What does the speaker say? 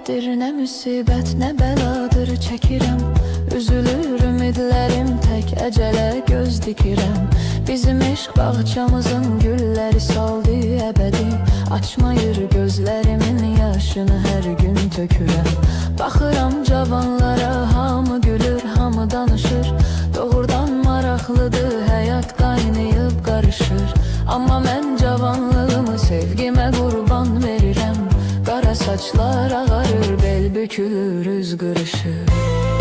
afətdir, nə müsibət, nə bəladır çəkirəm. Üzülür ümidlərim, tək əcələ göz dikirəm. Bizim eşq bağçamızın gülləri saldı əbədi. Açmayır gözlərimin yaşını hər gün tökürəm. Baxıram cavanlara, hamı gülür, hamı danışır. Doğrudan maraqlıdır, həyat qaynayıb qarışır. Amma mən cavanlığımı sevgimə qurban verirəm. Qara saçlar ağarır, bel bükülür, üz qırışır.